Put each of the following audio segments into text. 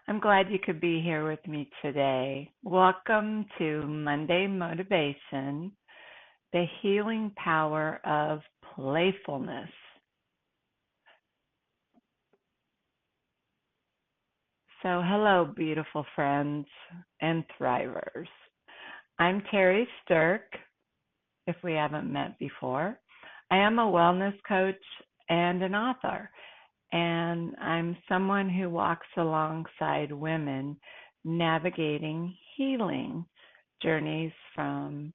I'm glad you could be here with me today. Welcome to Monday Motivation, the healing power of playfulness. So, hello, beautiful friends and thrivers. I'm Terri Sterk, if we haven't met before. I am a wellness coach and an author, and I'm someone who walks alongside women navigating healing journeys from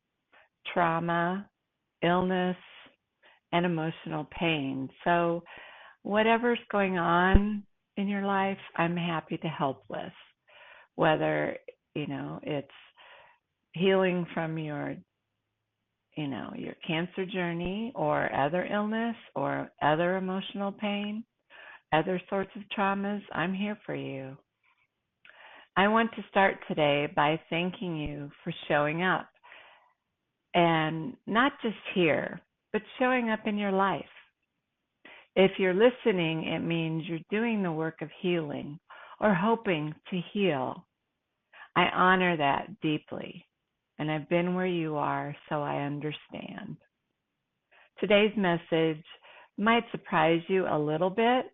trauma, illness, and emotional pain. So, whatever's going on in your life, I'm happy to help with. Whether, it's healing from your cancer journey or other illness or other emotional pain, other sorts of traumas, I'm here for you. I want to start today by thanking you for showing up, and not just here, but showing up in your life. If you're listening, it means you're doing the work of healing or hoping to heal. I honor that deeply, and I've been where you are, so I understand. Today's message might surprise you a little bit.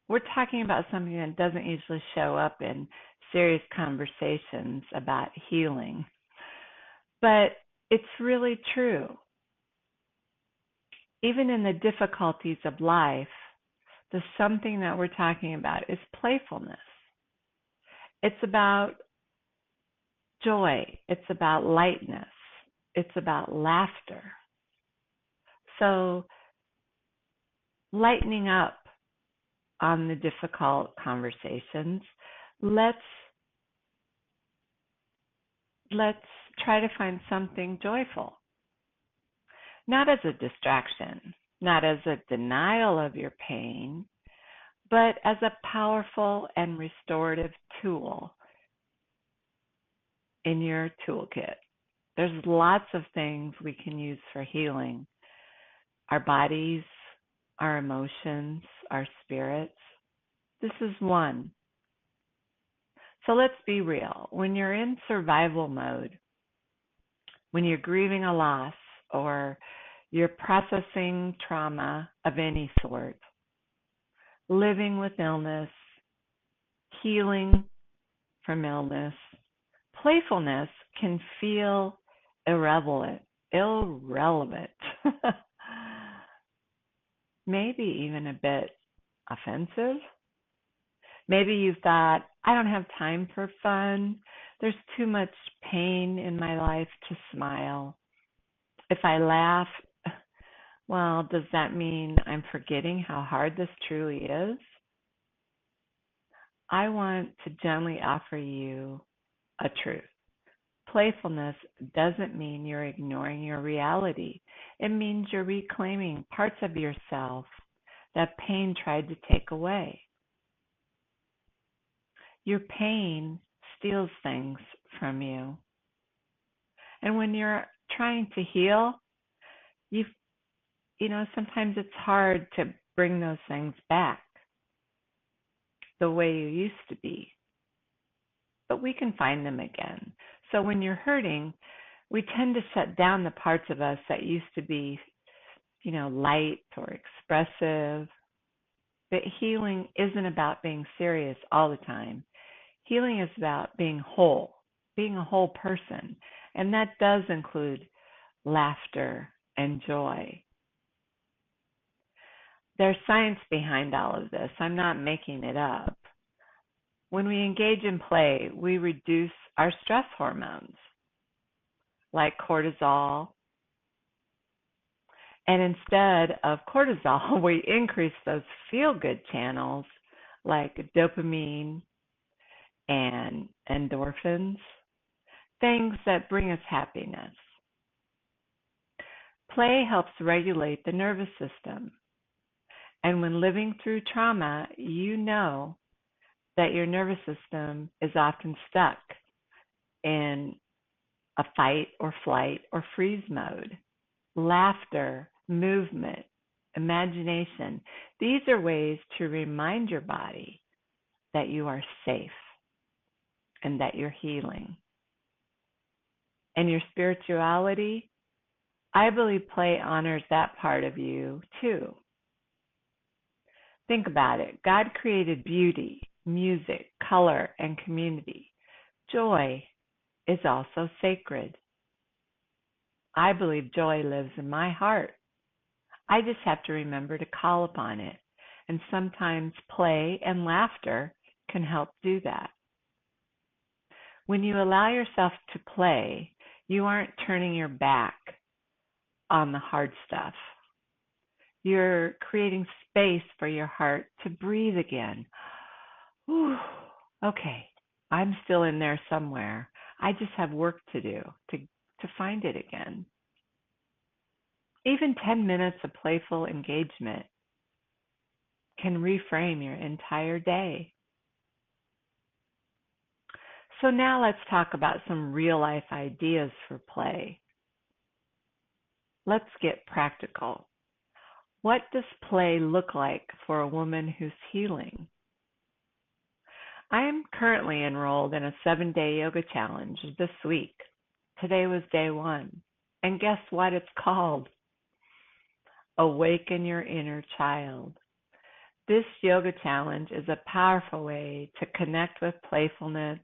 We're talking about something that doesn't usually show up in serious conversations about healing, but it's really true. Even in the difficulties of life, the something that we're talking about is playfulness. It's about joy. It's about lightness. It's about laughter. So, lightening up on the difficult conversations, let's try to find something joyful. Not as a distraction, not as a denial of your pain, but as a powerful and restorative tool in your toolkit. There's lots of things we can use for healing. Our bodies, our emotions, our spirits. This is one. So let's be real. When you're in survival mode, when you're grieving a loss or you're processing trauma of any sort, living with illness, healing from illness, playfulness can feel irrelevant, maybe even a bit offensive. Maybe you thought, I don't have time for fun. There's too much pain in my life to smile. If I laugh, well, does that mean I'm forgetting how hard this truly is? I want to gently offer you a truth. Playfulness doesn't mean you're ignoring your reality. It means you're reclaiming parts of yourself that pain tried to take away. Your pain steals things from you. And when you're trying to heal, sometimes it's hard to bring those things back the way you used to be. But we can find them again. So when you're hurting, we tend to shut down the parts of us that used to be, light or expressive. But healing isn't about being serious all the time. Healing is about being a whole person. And that does include laughter and joy. There's science behind all of this. I'm not making it up. When we engage in play, we reduce our stress hormones like cortisol. And instead of cortisol, we increase those feel-good channels like dopamine and endorphins, things that bring us happiness. Play helps regulate the nervous system. And when living through trauma, you know that your nervous system is often stuck in a fight or flight or freeze mode. Laughter, movement, imagination, these are ways to remind your body that you are safe and that you're healing. And your spirituality, I believe play honors that part of you too. Think about it. God created beauty, music, color, and community. Joy is also sacred. I believe joy lives in my heart. I just have to remember to call upon it. And sometimes play and laughter can help do that. When you allow yourself to play, you aren't turning your back on the hard stuff. You're creating space for your heart to breathe again. Whew, okay, I'm still in there somewhere. I just have work to do to find it again. Even 10 minutes of playful engagement can reframe your entire day. So now let's talk about some real life ideas for play. Let's get practical. What does play look like for a woman who's healing? I am currently enrolled in a 7-day yoga challenge this week. Today was day 1. And guess what it's called? Awaken Your Inner Child. This yoga challenge is a powerful way to connect with playfulness,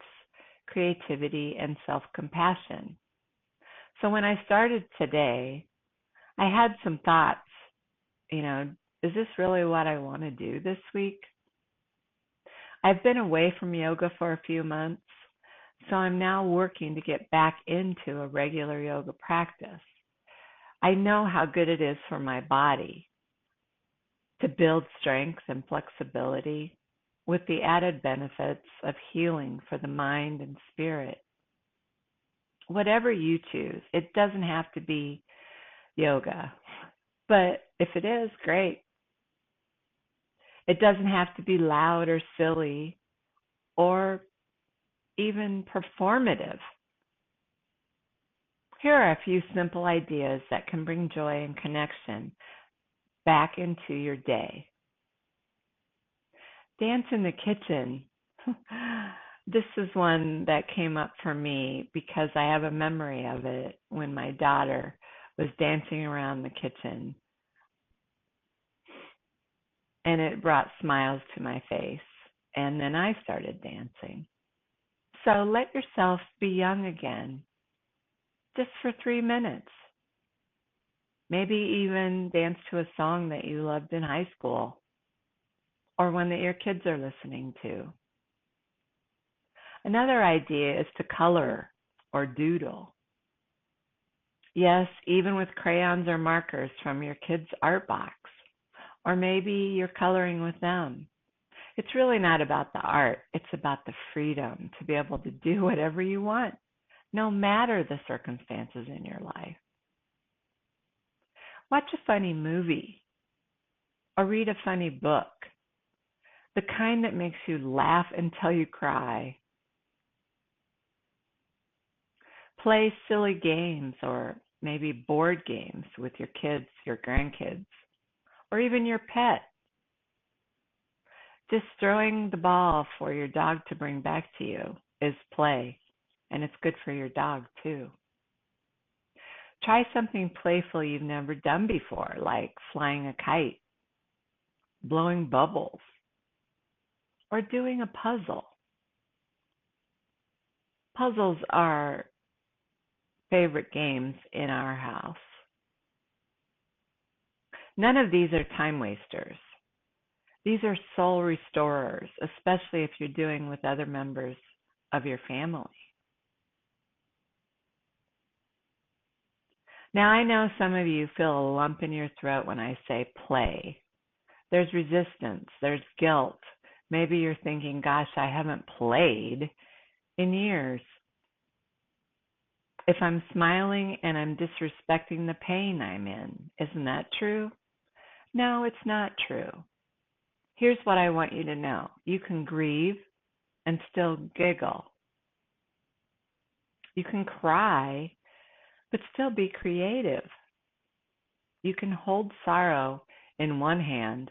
creativity, and self-compassion. So when I started today, I had some thoughts. Is this really what I want to do this week? I've been away from yoga for a few months, so I'm now working to get back into a regular yoga practice. I know how good it is for my body to build strength and flexibility with the added benefits of healing for the mind and spirit. Whatever you choose, it doesn't have to be yoga, but if it is, great. It doesn't have to be loud or silly or even performative. Here are a few simple ideas that can bring joy and connection back into your day. Dance in the kitchen. This is one that came up for me because I have a memory of it when my daughter was dancing around the kitchen. And it brought smiles to my face. And then I started dancing. So let yourself be young again, just for 3 minutes. Maybe even dance to a song that you loved in high school or one that your kids are listening to. Another idea is to color or doodle. Yes, even with crayons or markers from your kids' art box. Or maybe you're coloring with them. It's really not about the art. It's about the freedom to be able to do whatever you want, no matter the circumstances in your life. Watch a funny movie or read a funny book, the kind that makes you laugh until you cry. Play silly games or maybe board games with your kids, your grandkids, or even your pet. Just throwing the ball for your dog to bring back to you is play, and it's good for your dog too. Try something playful you've never done before, like flying a kite, blowing bubbles, or doing a puzzle. Puzzles are favorite games in our house. None of these are time wasters. These are soul restorers, especially if you're doing with other members of your family. Now, I know some of you feel a lump in your throat when I say play. There's resistance, there's guilt. Maybe you're thinking, gosh, I haven't played in years. If I'm smiling and I'm disrespecting the pain I'm in, isn't that true? No, it's not true. Here's what I want you to know. You can grieve and still giggle. You can cry, but still be creative. You can hold sorrow in one hand